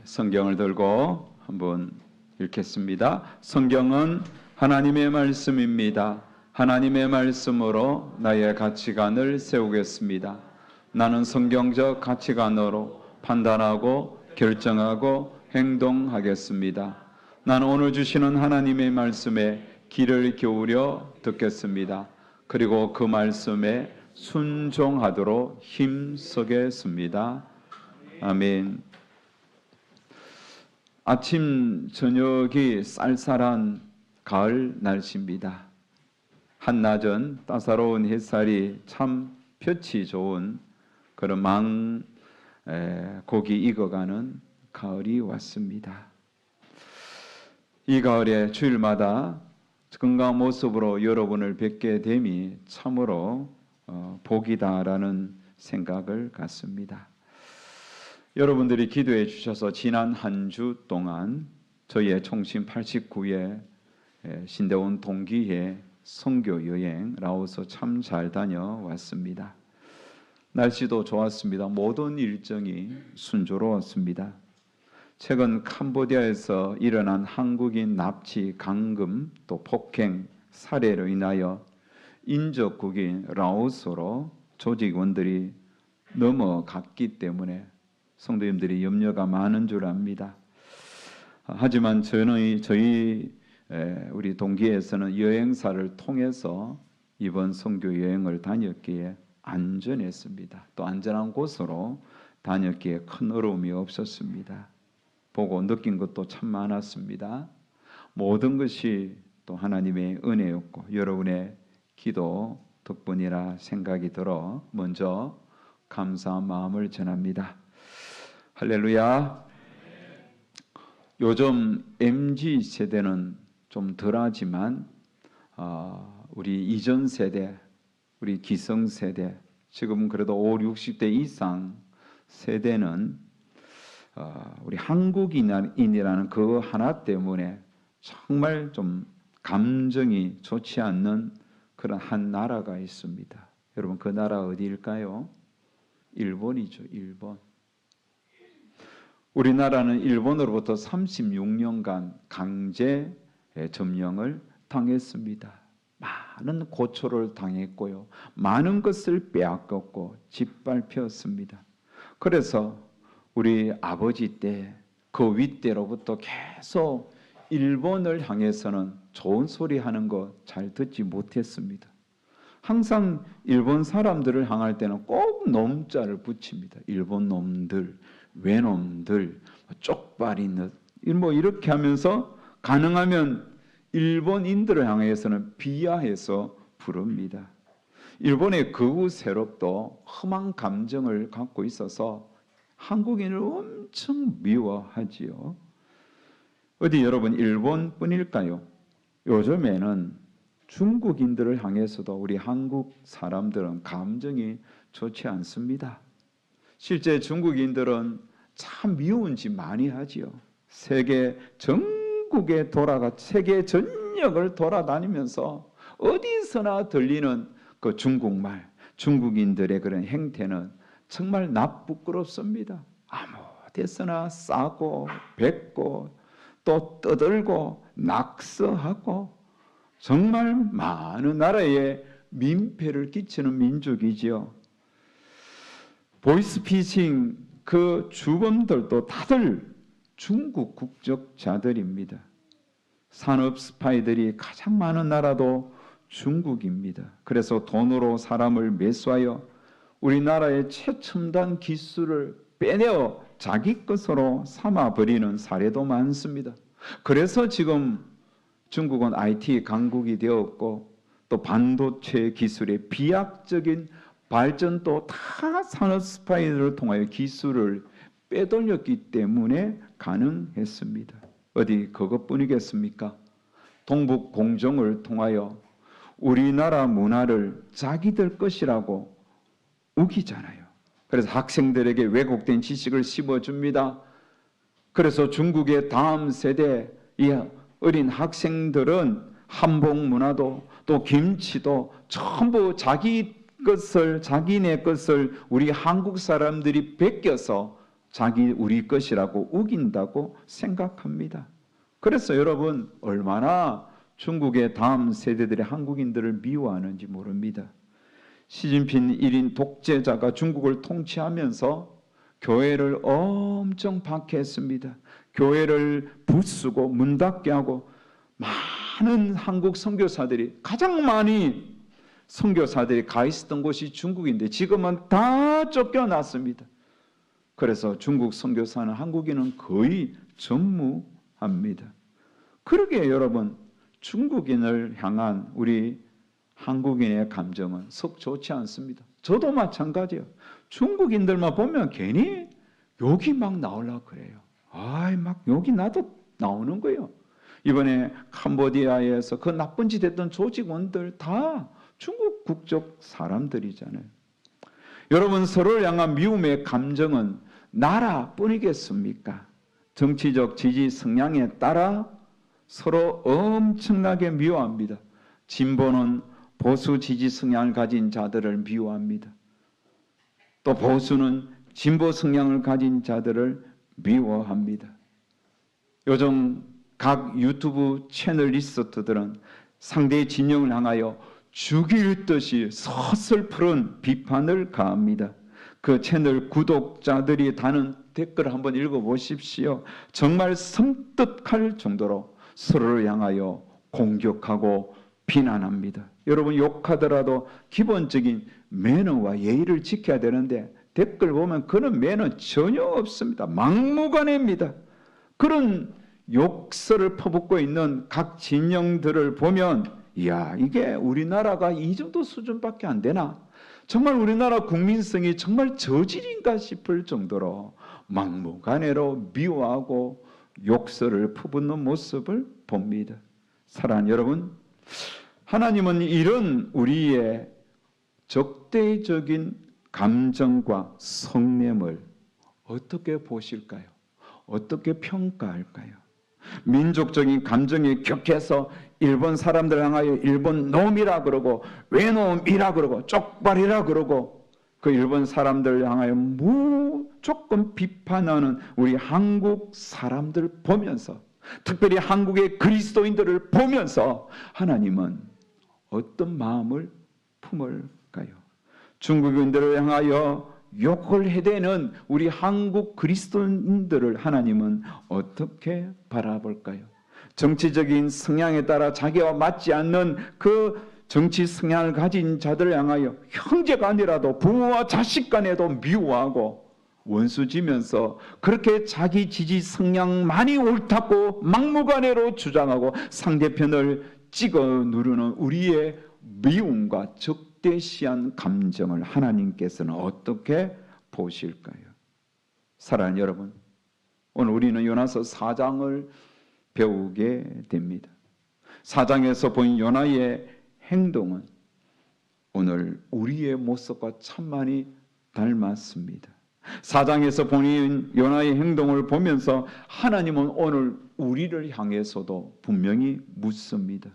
성경을 들고 한번 읽겠습니다. 성경은 하나님의 말씀입니다. 하나님의 말씀으로 나의 가치관을 세우겠습니다. 나는 성경적 가치관으로 판단하고 결정하고 행동하겠습니다. 나는 오늘 주시는 하나님의 말씀에 귀를 기울여 듣겠습니다. 그리고 그 말씀에 순종하도록 힘쓰겠습니다. 아멘. 아침 저녁이 쌀쌀한 가을 날씨입니다. 한낮은 따사로운 햇살이 참 볕이 좋은 그런 곡이 익어가는 가을이 왔습니다. 이 가을에 주일마다 건강한 모습으로 여러분을 뵙게 됨이 참으로 복이다라는 생각을 갖습니다. 여러분들이 기도해 주셔서 지난 한 주 동안 저희의 총심 89회 신대원 동기회 선교 여행 라오스 참 잘 다녀왔습니다. 날씨도 좋았습니다. 모든 일정이 순조로웠습니다. 최근 캄보디아에서 일어난 한국인 납치, 감금, 또 폭행, 살해로 인하여 인접국인 라오스로 조직원들이 넘어갔기 때문에 성도님들이 염려가 많은 줄 압니다. 하지만 저희 우리 동기에서는 여행사를 통해서 이번 선교 여행을 다녔기에 안전했습니다. 또 안전한 곳으로 다녔기에 큰 어려움이 없었습니다. 보고 느낀 것도 참 많았습니다. 모든 것이 또 하나님의 은혜였고 여러분의 기도 덕분이라 생각이 들어 먼저 감사한 마음을 전합니다. 할렐루야. 요즘 MZ세대는 좀 덜하지만 우리 이전 세대, 우리 기성세대, 지금 그래도 5, 60대 이상 세대는 우리 한국인이라는 그 하나 때문에 정말 좀 감정이 좋지 않는 그런 한 나라가 있습니다. 여러분 그 나라 어디일까요? 일본이죠. 일본. 우리나라는 일본으로부터 36년간 강제 점령을 당했습니다. 많은 고초를 당했고요. 많은 것을 빼앗겼고 짓밟혔습니다. 그래서 우리 아버지 때 그 윗대로부터 계속 일본을 향해서는 좋은 소리 하는 거 잘 듣지 못했습니다. 항상 일본 사람들을 향할 때는 꼭 놈자를 붙입니다. 일본 놈들, 외놈들, 쪽발이는 뭐 이렇게 하면서 가능하면 일본인들을 향해서는 비하해서 부릅니다. 일본의 극우 세력도 험한 감정을 갖고 있어서 한국인을 엄청 미워하지요. 어디 여러분 일본뿐일까요? 요즘에는 중국인들을 향해서도 우리 한국 사람들은 감정이 좋지 않습니다. 실제 중국인들은 참 미운 짓 많이 하지요. 세계 전역을 돌아다니면서 어디서나 들리는 그 중국말, 중국인들의 그런 행태는 정말 부끄럽습니다. 아무 데서나 싸고 뱉고 또 떠들고 낙서하고 정말 많은 나라에 민폐를 끼치는 민족이지요. 보이스피싱 그 주범들도 다들 중국 국적자들입니다. 산업 스파이들이 가장 많은 나라도 중국입니다. 그래서 돈으로 사람을 매수하여 우리나라의 최첨단 기술을 빼내어 자기 것으로 삼아버리는 사례도 많습니다. 그래서 지금 중국은 IT 강국이 되었고 또 반도체 기술의 비약적인 발전도 다 산업 스파이들을 통하여 기술을 빼돌렸기 때문에 가능했습니다. 어디 그것뿐이겠습니까? 동북 공정을 통하여 우리나라 문화를 자기들 것이라고 우기잖아요. 그래서 학생들에게 왜곡된 지식을 심어줍니다. 그래서 중국의 다음 세대 이 어린 학생들은 한복 문화도 또 김치도 전부 자기네 것을 우리 한국 사람들이 베껴서 자기 우리 것이라고 우긴다고 생각합니다. 그래서 여러분 얼마나 중국의 다음 세대들이 한국인들을 미워하는지 모릅니다. 시진핑 1인 독재자가 중국을 통치하면서 교회를 엄청 박해했습니다. 교회를 부수고 문 닫게 하고 많은 한국 선교사들이 가장 많이 선교사들이 가 있었던 곳이 중국인데 지금은 다 쫓겨났습니다. 그래서 중국 선교사는 한국인은 거의 전무합니다. 그러기에 여러분 중국인을 향한 우리 한국인의 감정은 썩 좋지 않습니다. 저도 마찬가지예요. 중국인들만 보면 괜히 욕이 막 나오려고 그래요. 막 욕이 나도 나오는 거예요. 이번에 캄보디아에서 그 나쁜 짓 했던 조직원들 다 중국 국적 사람들이잖아요. 여러분 서로를 향한 미움의 감정은 나라뿐이겠습니까? 정치적 지지 성향에 따라 서로 엄청나게 미워합니다. 진보는 보수 지지 성향을 가진 자들을 미워합니다. 또 보수는 진보 성향을 가진 자들을 미워합니다. 요즘 각 유튜브 채널리스트들은 상대의 진영을 향하여 죽일 듯이 서슬프른 비판을 가합니다. 그 채널 구독자들이 다는 댓글을 한번 읽어보십시오. 정말 섬뜩할 정도로 서로를 향하여 공격하고 비난합니다. 여러분 욕하더라도 기본적인 매너와 예의를 지켜야 되는데 댓글 보면 그런 매너 전혀 없습니다. 막무가내입니다. 그런 욕설을 퍼붓고 있는 각 진영들을 보면 이게 우리나라가 이 정도 수준밖에 안 되나? 정말 우리나라 국민성이 정말 저질인가 싶을 정도로 막무가내로 미워하고 욕설을 퍼붓는 모습을 봅니다. 사랑하는 여러분, 하나님은 이런 우리의 적대적인 감정과 성냄을 어떻게 보실까요? 어떻게 평가할까요? 민족적인 감정이 격해서 일본 사람들 향하여 일본 놈이라 그러고 외놈이라 그러고 쪽발이라 그러고 그 일본 사람들 향하여 무조건 비판하는 우리 한국 사람들 보면서 특별히 한국의 그리스도인들을 보면서 하나님은 어떤 마음을 품을까요? 중국인들을 향하여 욕을 해대는 우리 한국 그리스도인들을 하나님은 어떻게 바라볼까요? 정치적인 성향에 따라 자기와 맞지 않는 그 정치 성향을 가진 자들을 향하여 형제가 아니라도 부모와 자식 간에도 미워하고 원수지면서 그렇게 자기 지지 성향만이 옳다고 막무가내로 주장하고 상대편을 찍어 누르는 우리의 미움과 적대시한 감정을 하나님께서는 어떻게 보실까요? 사랑하는 여러분, 오늘 우리는 요나서 4장을 배우게 됩니다. 4장에서 보인 요나의 행동은 오늘 우리의 모습과 참 많이 닮았습니다. 4장에서 보인 요나의 행동을 보면서 하나님은 오늘 우리를 향해서도 분명히 묻습니다.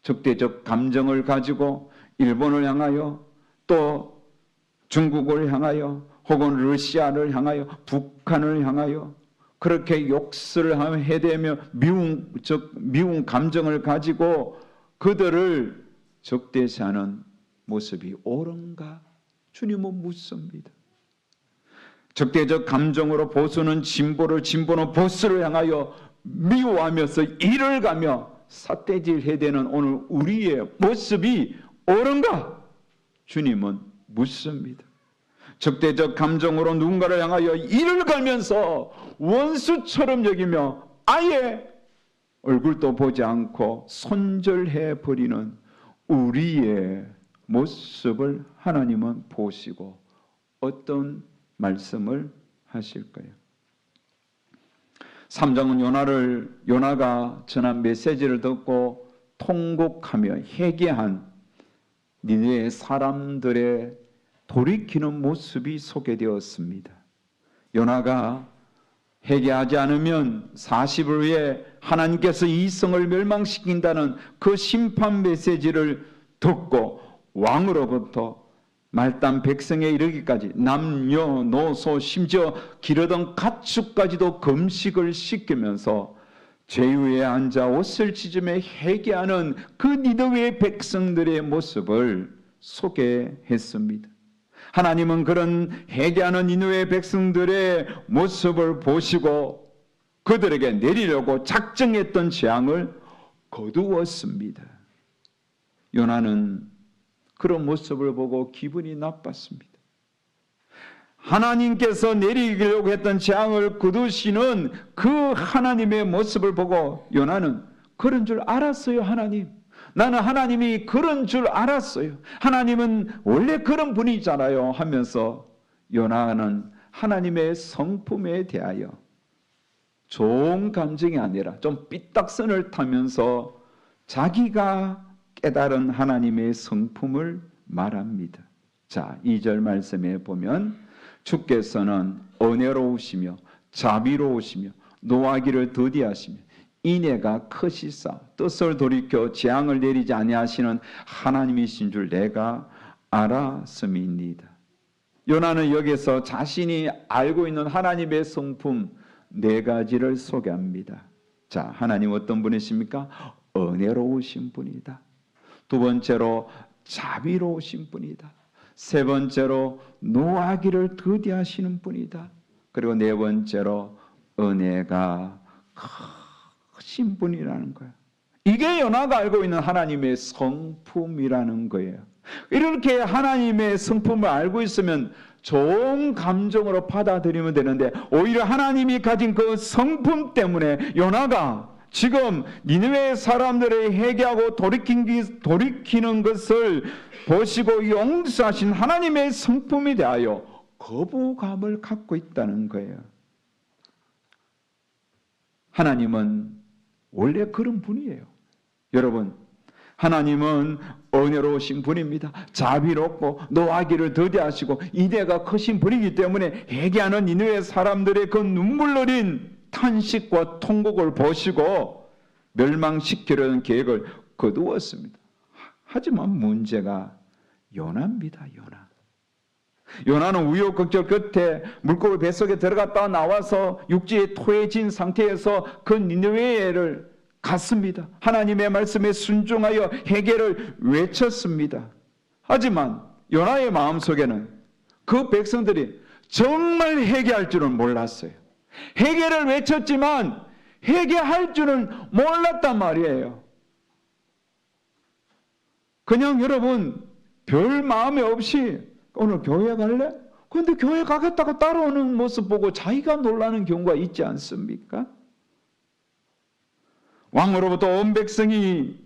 적대적 감정을 가지고 일본을 향하여 또 중국을 향하여 혹은 러시아를 향하여 북한을 향하여 그렇게 욕설을 해대며 미운 감정을 가지고 그들을 적대시하는 모습이 옳은가? 주님은 묻습니다. 적대적 감정으로 보수는 진보를, 진보는 보수를 향하여 미워하면서 이를 가며 삿대질 해대는 오늘 우리의 모습이 옳은가? 주님은 묻습니다. 적대적 감정으로 누군가를 향하여 이를 갈면서 원수처럼 여기며 아예 얼굴도 보지 않고 손절해 버리는 우리의 모습을 하나님은 보시고 어떤 말씀을 하실까요? 3장은 요나가 전한 메시지를 듣고 통곡하며 회개한 니느웨 사람들의 돌이키는 모습이 소개되었습니다. 요나가 회개하지 않으면 40일 후에 하나님께서 이 성을 멸망시킨다는 그 심판 메시지를 듣고 왕으로부터 말단 백성에 이르기까지 남녀노소 심지어 기르던 가축까지도 금식을 시키면서 죄위에 앉아 옷을 찢으며 회개하는 그 니느웨 백성들의 모습을 소개했습니다. 하나님은 그런 회개하는 니느웨 백성들의 모습을 보시고 그들에게 내리려고 작정했던 재앙을 거두었습니다. 요나는 그런 모습을 보고 기분이 나빴습니다. 하나님께서 내리려고 했던 재앙을 거두시는 그 하나님의 모습을 보고 요나는 그런 줄 알았어요. 하나님, 나는 하나님이 그런 줄 알았어요. 하나님은 원래 그런 분이잖아요 하면서 요나는 하나님의 성품에 대하여 좋은 감정이 아니라 좀 삐딱선을 타면서 자기가 깨달은 하나님의 성품을 말합니다. 자, 2절 말씀에 보면 주께서는 은혜로우시며 자비로우시며 노하기를 더디하시며 인애가 크시사 뜻을 돌이켜 재앙을 내리지 아니하시는 하나님이신 줄 내가 알았음이니이다. 요나는 여기서 자신이 알고 있는 하나님의 성품 4가지를 소개합니다. 자, 하나님 어떤 분이십니까? 은혜로우신 분이다. 두 번째로 자비로우신 분이다. 세 번째로 노하기를 더디하시는 분이다. 그리고 네 번째로 은혜가 크신 분이라는 거예요. 이게 요나가 알고 있는 하나님의 성품이라는 거예요. 이렇게 하나님의 성품을 알고 있으면 좋은 감정으로 받아들이면 되는데 오히려 하나님이 가진 그 성품 때문에 요나가 지금 니느웨 사람들의 회개하고 돌이키는 것을 보시고 용서하신 하나님의 성품에 대하여 거부감을 갖고 있다는 거예요. 하나님은 원래 그런 분이에요. 여러분, 하나님은 은혜로우신 분입니다. 자비롭고 노하기를 더디하시고 인애가 크신 분이기 때문에 회개하는 니느웨 사람들의 그 눈물 어린 탄식과 통곡을 보시고 멸망시키려는 계획을 거두었습니다. 하지만 문제가 요나입니다. 요나는 우여곡절 끝에 물고기 뱃속에 들어갔다 나와서 육지에 토해진 상태에서 그 니느웨를 갔습니다. 하나님의 말씀에 순종하여 회개를 외쳤습니다. 하지만 요나의 마음속에는 그 백성들이 정말 회개할 줄은 몰랐어요. 회개를 외쳤지만 회개할 줄은 몰랐단 말이에요. 그냥 여러분 별 마음이 없이 오늘 교회 갈래? 그런데 교회 가겠다고 따라오는 모습 보고 자기가 놀라는 경우가 있지 않습니까? 왕으로부터 온 백성이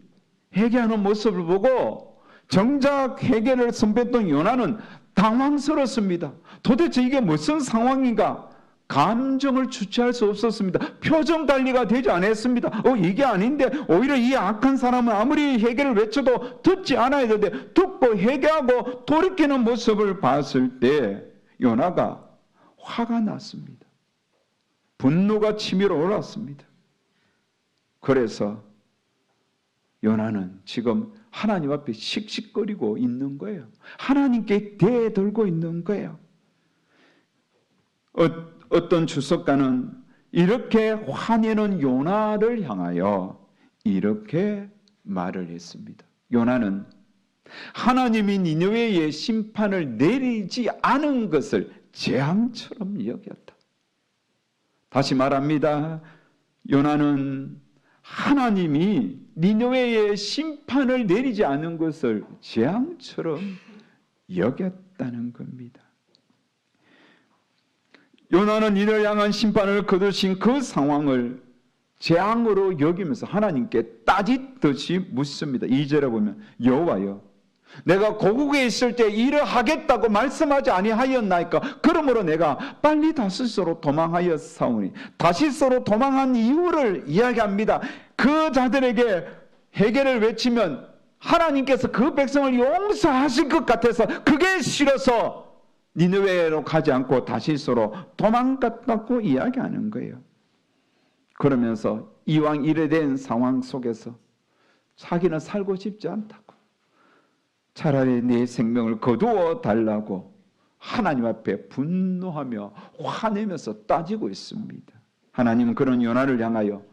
회개하는 모습을 보고 정작 회개를 선배했던 요나는 당황스럽습니다. 도대체 이게 무슨 상황인가? 감정을 주체할 수 없었습니다. 표정 관리가 되지 않았습니다. 이게 아닌데 오히려 이 악한 사람은 아무리 회개를 외쳐도 듣지 않아야 되는데 듣고 회개하고 돌이키는 모습을 봤을 때 요나가 화가 났습니다. 분노가 치밀어 올랐습니다. 그래서 요나는 지금 하나님 앞에 씩씩거리고 있는 거예요. 하나님께 대들고 있는 거예요. 어떤 주석가는 이렇게 화내는 요나를 향하여 이렇게 말을 했습니다. 요나는 하나님이 니느웨의 심판을 내리지 않은 것을 재앙처럼 여겼다. 다시 말합니다. 요나는 하나님이 니느웨의 심판을 내리지 않은 것을 재앙처럼 여겼다는 겁니다. 요나는 이를 향한 심판을 거두신 그 상황을 재앙으로 여기면서 하나님께 따짓듯이 묻습니다. 2절에 보면 여호와여 내가 고국에 있을 때 일을 하겠다고 말씀하지 아니하였나이까? 그러므로 내가 빨리 다시스로 도망하였사오니. 다시스로 도망한 이유를 이야기합니다. 그 자들에게 회개를 외치면 하나님께서 그 백성을 용서하실 것 같아서 그게 싫어서 니느웨로 가지 않고 다시스로 도망갔다고 이야기하는 거예요. 그러면서 이왕 이래 된 상황 속에서 자기는 살고 싶지 않다고, 차라리 내 생명을 거두어 달라고 하나님 앞에 분노하며 화내면서 따지고 있습니다. 하나님은 그런 요나를 향하여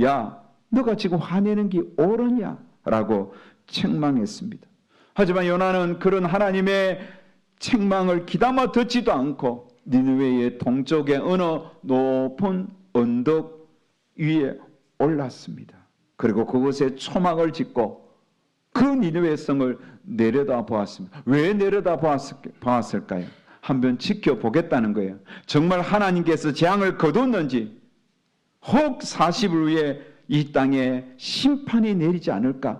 야, 너가 지금 화내는 게 옳으냐? 라고 책망했습니다. 하지만 요나는 그런 하나님의 책망을 귀담아 듣지도 않고 니느웨의 동쪽의 어느 높은 언덕 위에 올랐습니다. 그리고 그곳에 초막을 짓고 그 니느웨 성을 내려다 보았습니다. 왜 내려다 보았을까요? 한번 지켜보겠다는 거예요. 정말 하나님께서 재앙을 거뒀는지 혹 40일 후에 이 땅에 심판이 내리지 않을까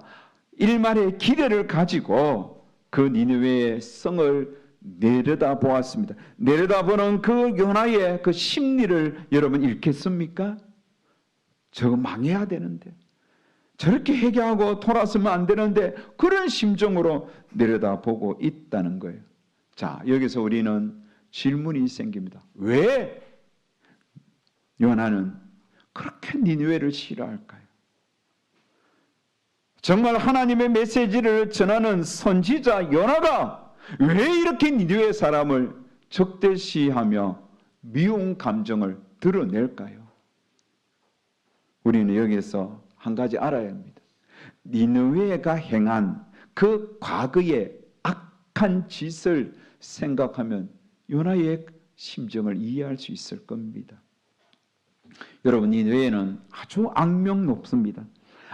일말의 기대를 가지고 그 니느웨의 성을 내려다 보았습니다. 내려다보는 그 요나의 그 심리를 여러분 읽겠습니까? 저거 망해야 되는데 저렇게 회개하고 돌아서면 안 되는데 그런 심정으로 내려다보고 있다는 거예요. 자, 여기서 우리는 질문이 생깁니다. 왜 요나는 그렇게 니느웨를 싫어할까요? 정말 하나님의 메시지를 전하는 선지자 요나가 왜 이렇게 니느웨 사람을 적대시하며 미운 감정을 드러낼까요? 우리는 여기서 한 가지 알아야 합니다. 니느웨가 행한 그 과거의 악한 짓을 생각하면 요나의 심정을 이해할 수 있을 겁니다. 여러분, 니느웨는 아주 악명 높습니다.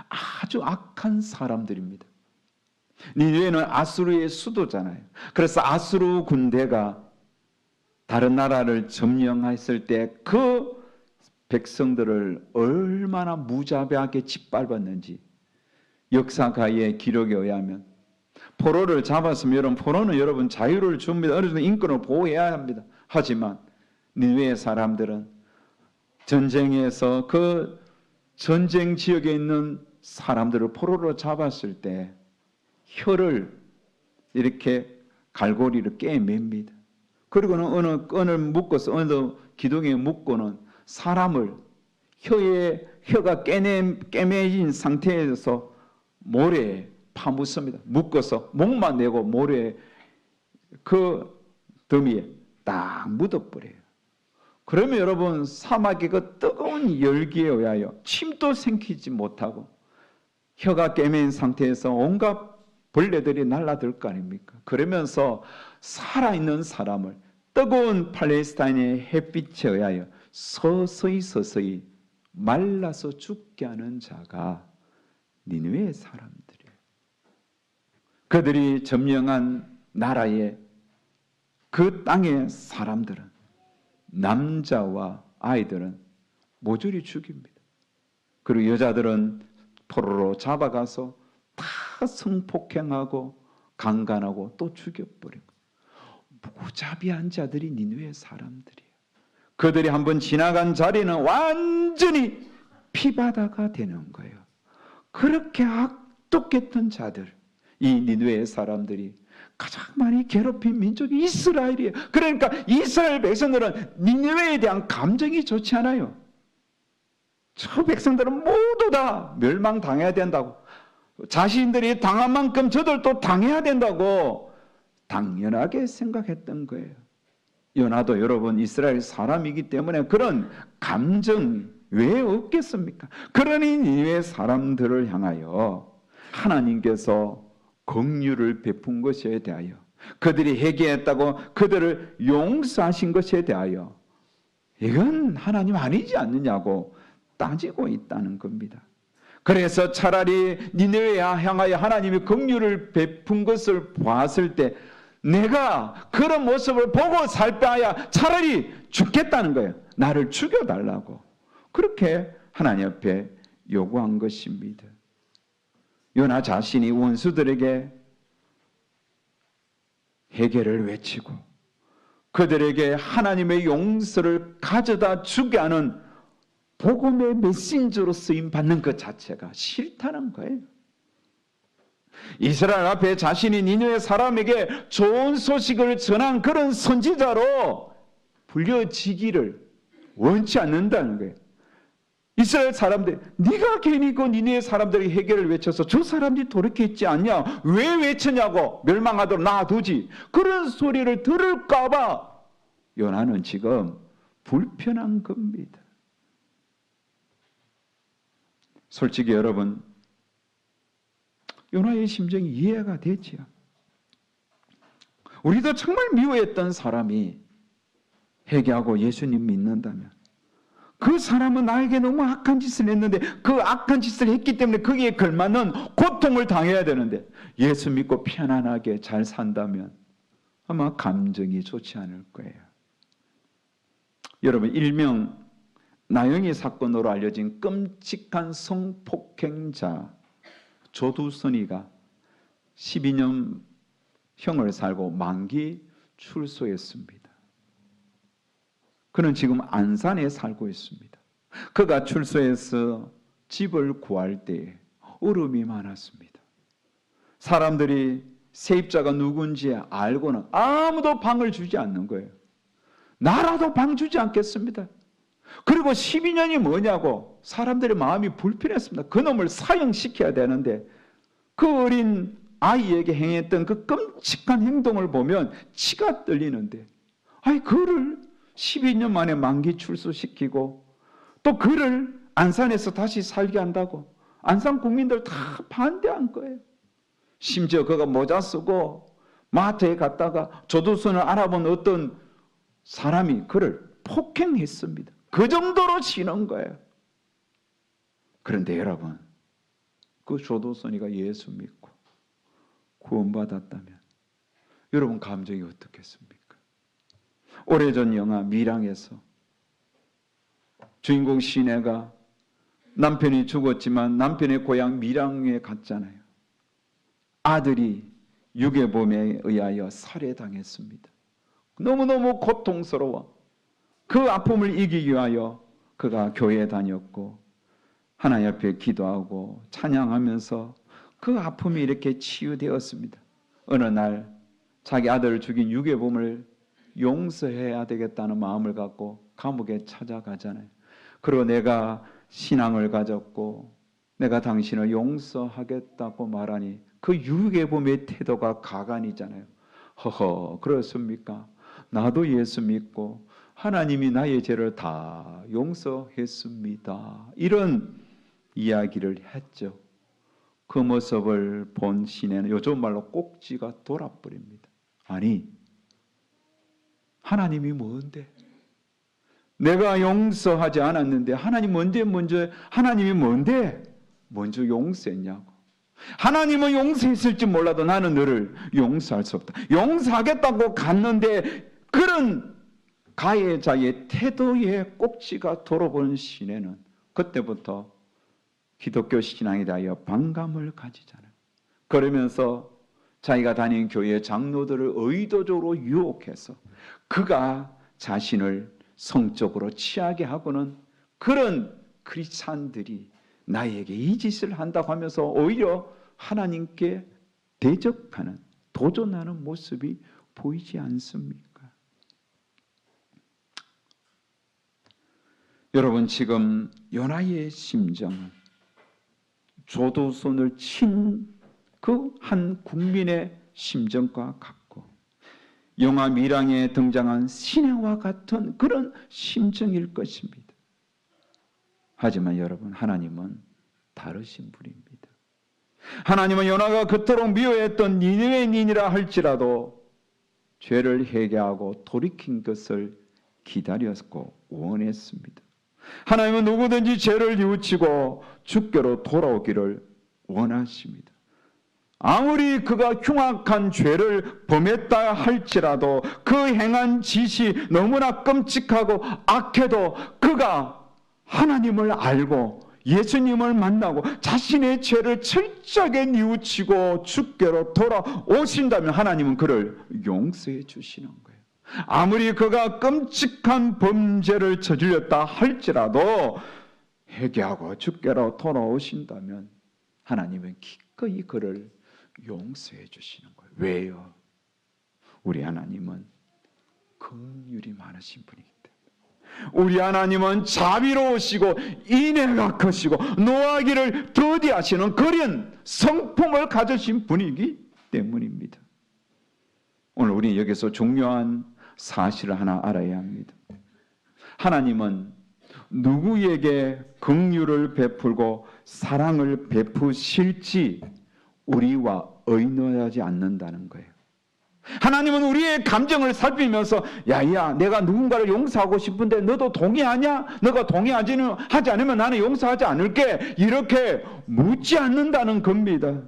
아주 악한 사람들입니다. 니느웨는 아수르의 수도잖아요. 그래서 아수르 군대가 다른 나라를 점령했을 때 그 백성들을 얼마나 무자비하게 짓밟았는지 역사가의 기록에 의하면 포로를 잡았으면 여러분, 포로는 여러분 자유를 줍니다. 어느 정도 인권을 보호해야 합니다. 하지만 니느웨 사람들은 전쟁에서 그 전쟁 지역에 있는 사람들을 포로로 잡았을 때 혀를 이렇게 갈고리를 깨맵니다. 그리고는 어느 끈을 묶어서 어느 기둥에 묶고는 사람을 혀가 깨매진 상태에서 모래에 파묻습니다. 묶어서 목만 내고 모래에 그 더미에 딱 묻어버려요. 그러면 여러분 사막의 그 뜨거운 열기에 의하여 침도 생기지 못하고 혀가 깨맨 상태에서 온갖 벌레들이 날아들 거 아닙니까? 그러면서 살아있는 사람을 뜨거운 팔레스타인의 햇빛에 의하여 서서히 말라서 죽게 하는 자가 니느웨의 사람들이에요. 그들이 점령한 나라의 그 땅의 사람들은 남자와 아이들은 모조리 죽입니다. 그리고 여자들은 포로로 잡아가서 다 성폭행하고 강간하고 또 죽여버리고 무자비한 자들이 니느웨 사람들이에요. 그들이 한번 지나간 자리는 완전히 피바다가 되는 거예요. 그렇게 악독했던 자들, 이 니느웨 사람들이 가장 많이 괴롭힌 민족이 이스라엘이에요. 그러니까 이스라엘 백성들은 니느웨에 대한 감정이 좋지 않아요. 저 백성들은 모두 다 멸망당해야 된다고, 자신들이 당한 만큼 저들도 당해야 된다고 당연하게 생각했던 거예요. 요나도 여러분 이스라엘 사람이기 때문에 그런 감정 왜 없겠습니까? 그러니 니느웨 사람들을 향하여 하나님께서 긍휼을 베푼 것에 대하여, 그들이 회개했다고 그들을 용서하신 것에 대하여 이건 하나님 아니지 않느냐고 따지고 있다는 겁니다. 그래서 차라리 니느웨에 향하여 하나님이 긍휼을 베푼 것을 보았을 때 내가 그런 모습을 보고 살 바야 차라리 죽겠다는 거예요. 나를 죽여달라고 그렇게 하나님 앞에 요구한 것입니다. 요나 자신이 원수들에게 회개를 외치고 그들에게 하나님의 용서를 가져다 주게 하는 복음의 메신저로 쓰임 받는 것 자체가 싫다는 거예요. 이스라엘 앞에 자신이 니느웨 사람에게 좋은 소식을 전한 그런 선지자로 불려지기를 원치 않는다는 거예요. 이 이스라엘 사람들, 네가 괜히 그 니네 사람들에게 해결을 외쳐서 저 사람들이 돌이켰지 않냐? 왜 외치냐고? 멸망하도록 놔두지. 그런 소리를 들을까 봐 요나는 지금 불편한 겁니다. 솔직히 여러분, 요나의 심정이 이해가 되지요. 우리도 정말 미워했던 사람이 회개하고 예수님 믿는다면 그 사람은 나에게 너무 악한 짓을 했는데 그 악한 짓을 했기 때문에 거기에 걸맞는 고통을 당해야 되는데 예수 믿고 편안하게 잘 산다면 아마 감정이 좋지 않을 거예요. 여러분, 일명 나영이 사건으로 알려진 끔찍한 성폭행자 조두선이가 12년 형을 살고 만기 출소했습니다. 그는 지금 안산에 살고 있습니다. 그가 출소해서 집을 구할 때에 어려움이 많았습니다. 사람들이 세입자가 누군지 알고는 아무도 방을 주지 않는 거예요. 나라도 방 주지 않겠습니다. 그리고 12년이 뭐냐고 사람들의 마음이 불편했습니다. 그놈을 사형시켜야 되는데 그 어린 아이에게 행했던 그 끔찍한 행동을 보면 치가 떨리는데 그를 12년 만에 만기 출소시키고 또 그를 안산에서 다시 살게 한다고 안산 국민들 다 반대한 거예요. 심지어 그가 모자 쓰고 마트에 갔다가 조두순을 알아본 어떤 사람이 그를 폭행했습니다. 그 정도로 치는 거예요. 그런데 여러분, 그 조두순이가 예수 믿고 구원받았다면 여러분 감정이 어떻겠습니까? 오래전 영화 밀양에서 주인공 시내가 남편이 죽었지만 남편의 고향 밀양에 갔잖아요. 아들이 유괴범에 의하여 살해당했습니다. 너무너무 고통스러워. 그 아픔을 이기기 위하여 그가 교회에 다녔고 하나님 앞에 기도하고 찬양하면서 그 아픔이 이렇게 치유되었습니다. 어느 날 자기 아들을 죽인 유괴범을 용서해야 되겠다는 마음을 갖고 감옥에 찾아가잖아요. 그리고 내가 신앙을 가졌고 내가 당신을 용서하겠다고 말하니 그 유괴범의 태도가 가관이잖아요. 허허, 그렇습니까? 나도 예수 믿고 하나님이 나의 죄를 다 용서했습니다. 이런 이야기를 했죠. 그 모습을 본 시내는 요즘 말로 꼭지가 돌아버립니다. 아니, 하나님이 뭔데? 내가 용서하지 않았는데 하나님이 뭔데 먼저 용서했냐고. 하나님은 용서했을지 몰라도 나는 너를 용서할 수 없다. 용서하겠다고 갔는데 그런 가해자의 태도에 꼭지가 돌아본 시내는 그때부터 기독교 신앙에 대하여 반감을 가지잖아요. 그러면서 자기가 다닌 교회 장로들을 의도적으로 유혹해서 그가 자신을 성적으로 취하게 하고는 그런 크리스찬들이 나에게 이 짓을 한다고 하면서 오히려 하나님께 대적하는, 도전하는 모습이 보이지 않습니까? 여러분, 지금 요나의 심정은 조두순을 친 그 한 국민의 심정과 같고 영화 밀양에 등장한 시내와 같은 그런 심정일 것입니다. 하지만 여러분, 하나님은 다르신 분입니다. 하나님은 요나가 그토록 미워했던 니느웨인이라 할지라도 죄를 회개하고 돌이킨 것을 기다렸고 원했습니다. 하나님은 누구든지 죄를 뉘우치고 주께로 돌아오기를 원하십니다. 아무리 그가 흉악한 죄를 범했다 할지라도 그 행한 짓이 너무나 끔찍하고 악해도 그가 하나님을 알고 예수님을 만나고 자신의 죄를 철저하게 뉘우치고 주께로 돌아오신다면 하나님은 그를 용서해 주시는 거예요. 아무리 그가 끔찍한 범죄를 저질렀다 할지라도 회개하고 주께로 돌아오신다면 하나님은 기꺼이 그를 용서해 주시는 거예요. 왜요? 우리 하나님은 긍휼이 많으신 분이기 때문에. 우리 하나님은 자비로우시고 인애가 크시고 노하기를 더디하시는 그런 성품을 가지신 분이기 때문입니다. 오늘 우리는 여기서 중요한 사실을 하나 알아야 합니다. 하나님은 누구에게 긍휼을 베풀고 사랑을 베푸실지 우리와 의논하지 않는다는 거예요. 하나님은 우리의 감정을 살피면서 야야 내가 누군가를 용서하고 싶은데 너도 동의하냐? 너가 동의하지 않으면 나는 용서하지 않을게. 이렇게 묻지 않는다는 겁니다.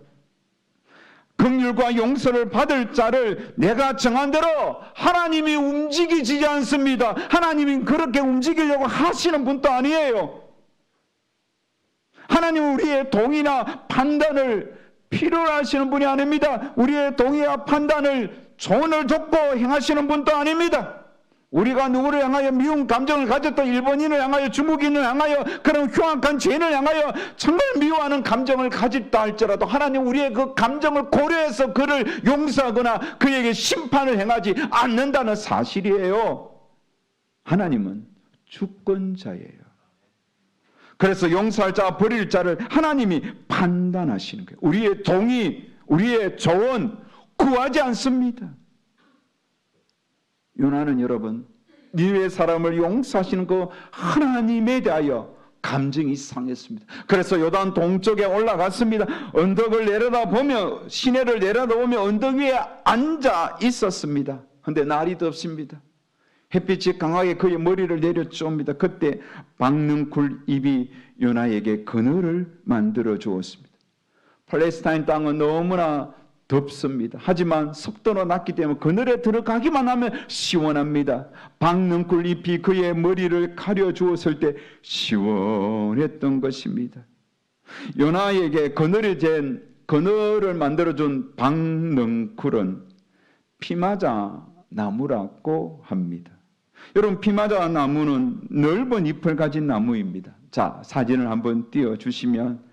긍휼과 용서를 받을 자를 내가 정한 대로 하나님이 움직이지 않습니다. 하나님이 그렇게 움직이려고 하시는 분도 아니에요. 하나님은 우리의 동의나 판단을 필요로 하시는 분이 아닙니다. 우리의 동의와 판단을 조언을 줬고 행하시는 분도 아닙니다. 우리가 누구를 향하여 미운 감정을 가졌던 일본인을 향하여 중국인을 향하여 그런 흉악한 죄인을 향하여 정말 미워하는 감정을 가졌다 할지라도 하나님 우리의 그 감정을 고려해서 그를 용서하거나 그에게 심판을 행하지 않는다는 사실이에요. 하나님은 주권자예요. 그래서 용서할 자와 버릴 자를 하나님이 판단하시는 거예요. 우리의 동의, 우리의 조언 구하지 않습니다. 요나는 여러분 니느웨 사람을 용서하시는 그 하나님에 대하여 감정이 상했습니다. 그래서 요단 동쪽에 올라갔습니다. 언덕을 내려다보며 시내를 내려다보며 언덕 위에 앉아 있었습니다. 그런데 날이 덥습니다. 햇빛이 강하게 그의 머리를 내려쫓습니다. 그때 박능쿨 잎이 요나에게 그늘을 만들어 주었습니다. 팔레스타인 땅은 너무나 덥습니다. 하지만 습도가 낮기 때문에 그늘에 들어가기만 하면 시원합니다. 박능쿨 잎이 그의 머리를 가려 주었을 때 시원했던 것입니다. 요나에게 그늘을 만들어준 박능쿨은 피마자 나무라고 합니다. 여러분 피마자 나무는 넓은 잎을 가진 나무입니다. 자, 사진을 한번 띄워주시면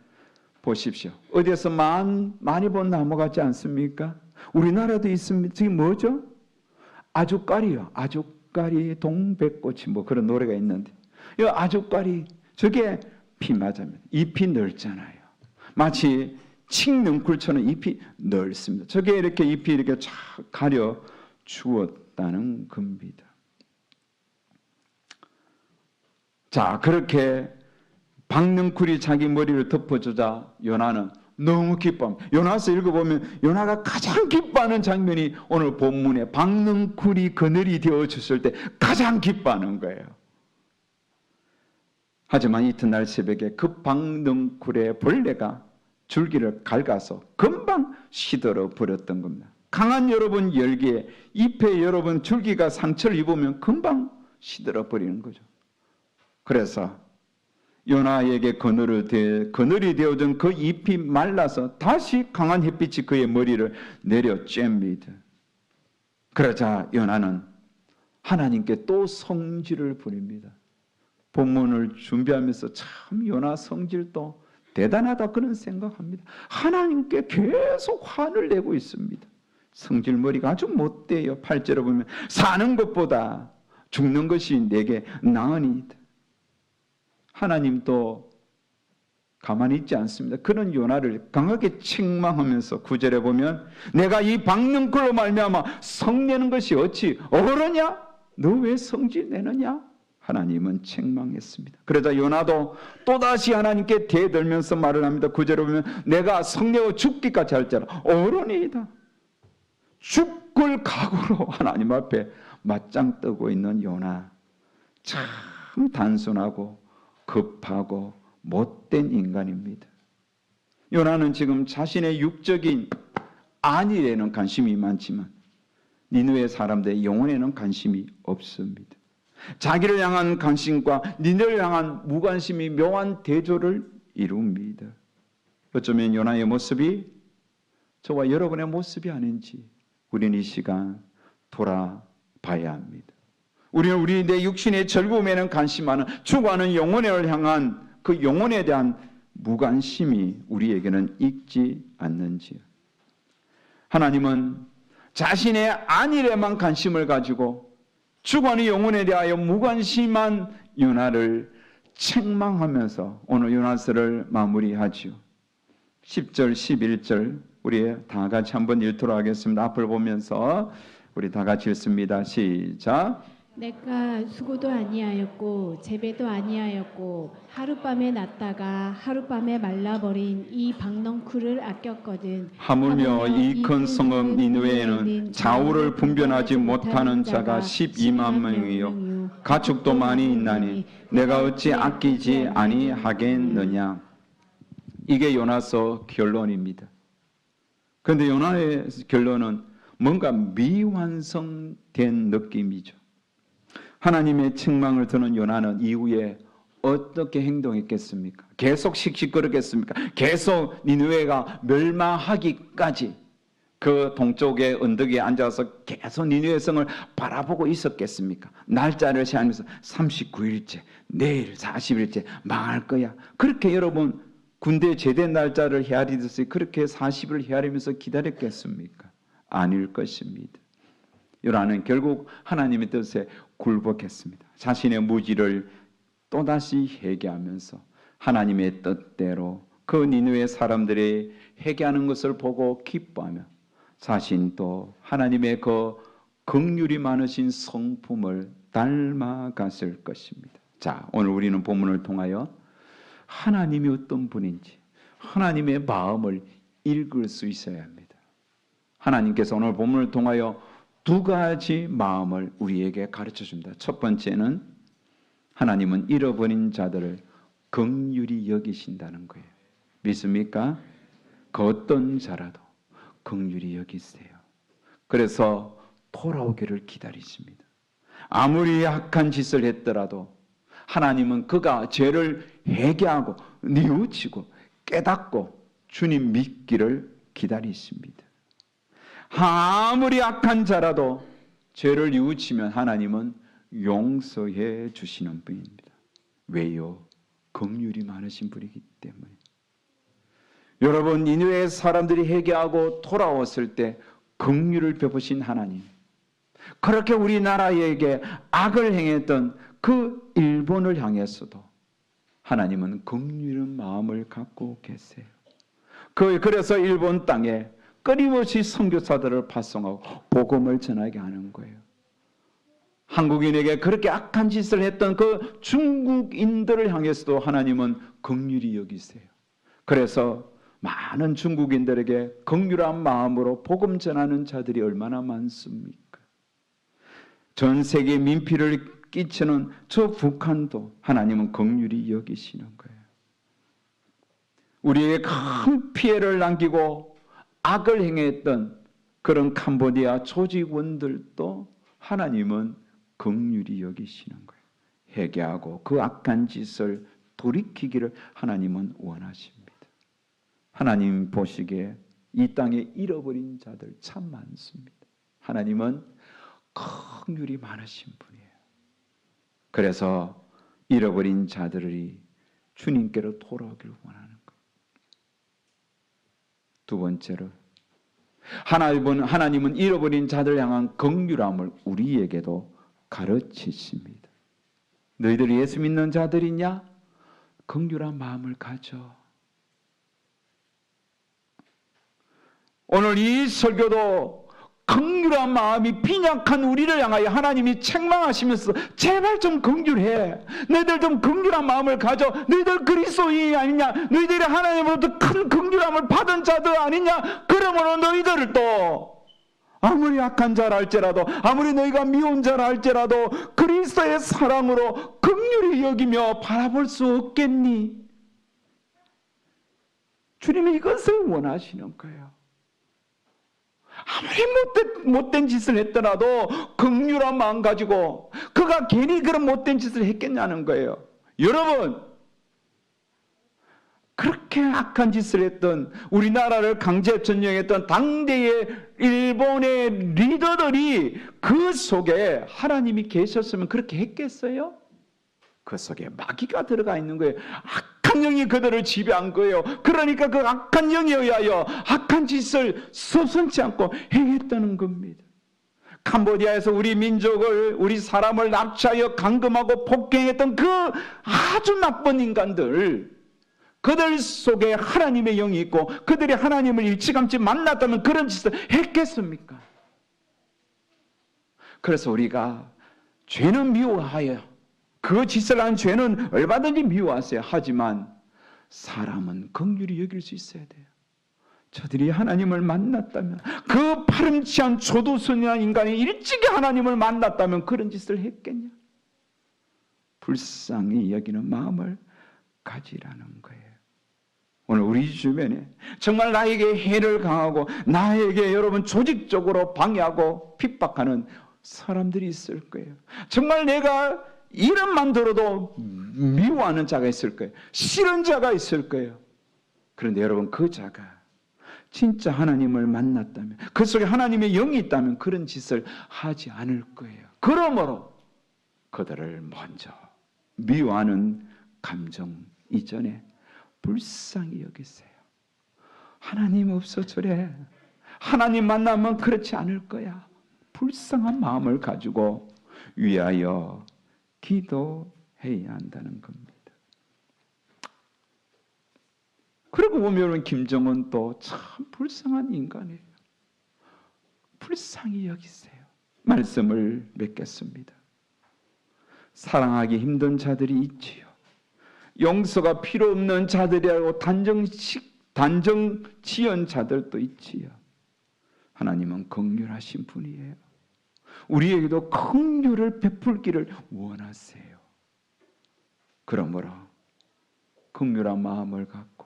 보십시오. 어디에서 많이 본 나무 같지 않습니까? 우리나라도 있습니다. 지금 뭐죠? 아주까리요. 아주까리 동백꽃이 뭐 그런 노래가 있는데 이 아주까리 저게 피마자입니다. 잎이 넓잖아요. 마치 칡능쿨처럼 잎이 넓습니다. 저게 이렇게 잎이 이렇게 쫙 가려 주었다는 겁니다. 자, 그렇게 박능쿨이 자기 머리를 덮어주자 요나는 너무 기뻐합니다. 요나서 읽어보면 요나가 가장 기뻐하는 장면이 오늘 본문에 박능쿨이 그늘이 되어줬을 때 가장 기뻐하는 거예요. 하지만 이튿날 새벽에 그 박능쿨의 벌레가 줄기를 갉아서 금방 시들어 버렸던 겁니다. 강한 여러분 열기에 잎에 여러분 줄기가 상처를 입으면 금방 시들어 버리는 거죠. 그래서 요나에게 그늘이 되어준 그 잎이 말라서 다시 강한 햇빛이 그의 머리를 내려쬐입니다. 그러자 요나는 하나님께 또 성질을 부립니다. 본문을 준비하면서 참 요나 성질도 대단하다 그런 생각합니다. 하나님께 계속 화를 내고 있습니다. 성질머리가 아주 못돼요. 8절에 보면 사는 것보다 죽는 것이 내게 나으니이다. 하나님도 가만히 있지 않습니다. 그런 요나를 강하게 책망하면서 9절에 보면 내가 이 박능쿨로 말미암아 성내는 것이 어찌 어그러냐? 너 왜 성질 내느냐? 하나님은 책망했습니다. 그러자 요나도 또다시 하나님께 대들면서 말을 합니다. 9절에 보면 내가 성내어 죽기까지 할지라 어른이다. 죽을 각오로 하나님 앞에 맞짱 뜨고 있는 요나. 참 단순하고 급하고 못된 인간입니다. 요나는 지금 자신의 육적인 안일에는 관심이 많지만 니느웨 사람들의 영혼에는 관심이 없습니다. 자기를 향한 관심과 니느웨를 향한 무관심이 묘한 대조를 이룹니다. 어쩌면 요나의 모습이 저와 여러분의 모습이 아닌지 우리는 이 시간 돌아봐야 합니다. 우리는 우리 내 육신의 즐거움에는 관심 많은 죽어가는 영혼을 향한 그 영혼에 대한 무관심이 우리에게는 있지 않는지요. 하나님은 자신의 안일에만 관심을 가지고 주관의 영혼에 대하여 무관심한 요나를 책망하면서 오늘 요나서를 마무리하지요. 10절, 11절 우리 다 같이 한번 읽도록 하겠습니다. 앞을 보면서 우리 다 같이 읽습니다. 시작. 내가 수고도 아니하였고 재배도 아니하였고 하룻밤에 났다가 하룻밤에 말라버린 이 박넝쿨을 아꼈거든. 하물며 이 큰 성읍 니느웨에는 좌우를 분별하지 못하는 자가 12만 명이요 가축도 많이 있나니 내가 어찌 아끼지 아니하겠느냐. 이게 요나서 결론입니다. 그런데 요나의 결론은 뭔가 미완성된 느낌이죠. 하나님의 책망을 듣는 요나는 이후에 어떻게 행동했겠습니까? 계속 씩씩거렸겠습니까? 계속 니느웨가 멸망하기까지 그 동쪽의 언덕에 앉아서 계속 니느웨 성을 바라보고 있었겠습니까? 날짜를 세하면서 39일째, 내일 40일째 망할 거야. 그렇게 여러분 군대 제대 날짜를 헤아리듯이 그렇게 40을 헤아리면서 기다렸겠습니까? 아닐 것입니다. 요나는 결국 하나님의 뜻에 굴복했습니다. 자신의 무지를 또다시 회개하면서 하나님의 뜻대로 그 니느웨 사람들이 회개하는 것을 보고 기뻐하며 자신도 하나님의 그 긍휼이 많으신 성품을 닮아갔을 것입니다. 자, 오늘 우리는 본문을 통하여 하나님이 어떤 분인지 하나님의 마음을 읽을 수 있어야 합니다. 하나님께서 오늘 본문을 통하여 두 가지 마음을 우리에게 가르쳐 줍니다. 첫 번째는 하나님은 잃어버린 자들을 긍휼히 여기신다는 거예요. 믿습니까? 그 어떤 자라도 긍휼히 여기세요. 그래서 돌아오기를 기다리십니다. 아무리 악한 짓을 했더라도 하나님은 그가 죄를 회개하고 뉘우치고 깨닫고 주님 믿기를 기다리십니다. 아무리 악한 자라도 죄를 뉘우치면 하나님은 용서해 주시는 분입니다. 왜요? 긍휼이 많으신 분이기 때문에. 여러분, 니느웨 사람들이 회개하고 돌아왔을 때 긍휼을 베푸신 하나님, 그렇게 우리나라에게 악을 행했던 그 일본을 향해서도 하나님은 긍휼한 마음을 갖고 계세요. 그래서 일본 땅에 끊임없이 선교사들을 파송하고 복음을 전하게 하는 거예요. 한국인에게 그렇게 악한 짓을 했던 그 중국인들을 향해서도 하나님은 긍휼히 여기세요. 그래서 많은 중국인들에게 긍휼한 마음으로 복음 전하는 자들이 얼마나 많습니까? 전 세계 민폐를 끼치는 저 북한도 하나님은 긍휼히 여기시는 거예요. 우리에게 큰 피해를 남기고 악을 행했던 그런 캄보디아 조직원들도 하나님은 긍휼히 여기시는 거예요. 회개하고 그 악한 짓을 돌이키기를 하나님은 원하십니다. 하나님 보시기에 이 땅에 잃어버린 자들 참 많습니다. 하나님은 긍휼이 많으신 분이에요. 그래서 잃어버린 자들이 주님께로 돌아오기를 원하는 거예요. 두 번째로 하나님은 잃어버린 자들 향한 긍휼함을 우리에게도 가르치십니다. 너희들이 예수 믿는 자들이냐? 긍휼한 마음을 가져. 오늘 이 설교도 긍휼한 마음이 빈약한 우리를 향하여 하나님이 책망하시면서 제발 좀 긍휼해. 너희들 좀 긍휼한 마음을 가져. 너희들 그리스도인이 아니냐? 너희들이 하나님으로부터 큰 긍휼함을 받은 자들 아니냐? 그러므로 너희들을 또 아무리 악한 자라 할지라도 아무리 너희가 미운 자라 할지라도 그리스도의 사랑으로 긍휼히 여기며 바라볼 수 없겠니? 주님이 이것을 원하시는 거예요. 아무리 못된 짓을 했더라도 긍휼한 마음 가지고 그가 괜히 그런 못된 짓을 했겠냐는 거예요. 여러분, 그렇게 악한 짓을 했던 우리나라를 강제 점령했던 당대의 일본의 리더들이 그 속에 하나님이 계셨으면 그렇게 했겠어요? 그 속에 마귀가 들어가 있는 거예요. 악한 영이 그들을 지배한 거예요. 그러니까 그 악한 영에 의하여 악한 짓을 서슴지 않고 행했다는 겁니다. 캄보디아에서 우리 민족을, 우리 사람을 납치하여 감금하고 폭행했던 그 아주 나쁜 인간들, 그들 속에 하나님의 영이 있고 그들이 하나님을 일찌감치 만났다면 그런 짓을 했겠습니까? 그래서 우리가 죄는 미워하여, 그 짓을 한 죄는 얼마든지 미워하세요. 하지만 사람은 긍휼히 여길 수 있어야 돼요. 저들이 하나님을 만났다면, 그 파렴치한 조두순이한 인간이 일찍이 하나님을 만났다면 그런 짓을 했겠냐? 불쌍히 여기는 마음을 가지라는 거예요. 오늘 우리 주변에 정말 나에게 해를 가하고 나에게 여러분 조직적으로 방해하고 핍박하는 사람들이 있을 거예요. 정말 내가 이름만 들어도 미워하는 자가 있을 거예요. 싫은 자가 있을 거예요. 그런데 여러분, 그 자가 진짜 하나님을 만났다면, 그 속에 하나님의 영이 있다면 그런 짓을 하지 않을 거예요. 그러므로 그들을 먼저 미워하는 감정 이전에 불쌍히 여기세요. 하나님 없어 저래. 하나님 만나면 그렇지 않을 거야. 불쌍한 마음을 가지고 위하여 기도해야 한다는 겁니다. 그리고 보면 김정은 또 참 불쌍한 인간이에요. 불쌍히 여기세요. 말씀을 맺겠습니다. 사랑하기 힘든 자들이 있지요. 용서가 필요 없는 자들이라고 단정 지은 자들도 있지요. 하나님은 긍휼하신 분이에요. 우리에게도 긍휼을 베풀기를 원하세요. 그러므로 긍휼한 마음을 갖고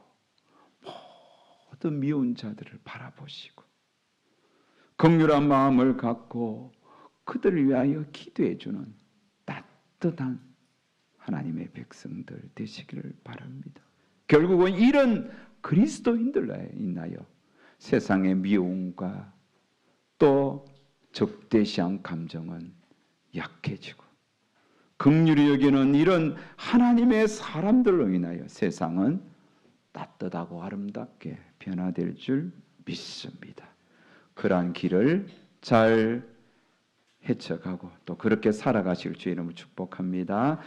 모든 미운 자들을 바라보시고 긍휼한 마음을 갖고 그들을 위하여 기도해 주는 따뜻한 하나님의 백성들 되시기를 바랍니다. 결국은 이런 그리스도인들에 인하여 세상의 미움과 또 적대시한 감정은 약해지고 긍휼히 여기는 이런 하나님의 사람들로 인하여 세상은 따뜻하고 아름답게 변화될 줄 믿습니다. 그러한 길을 잘 헤쳐가고 또 그렇게 살아가실 주의 이름을 축복합니다.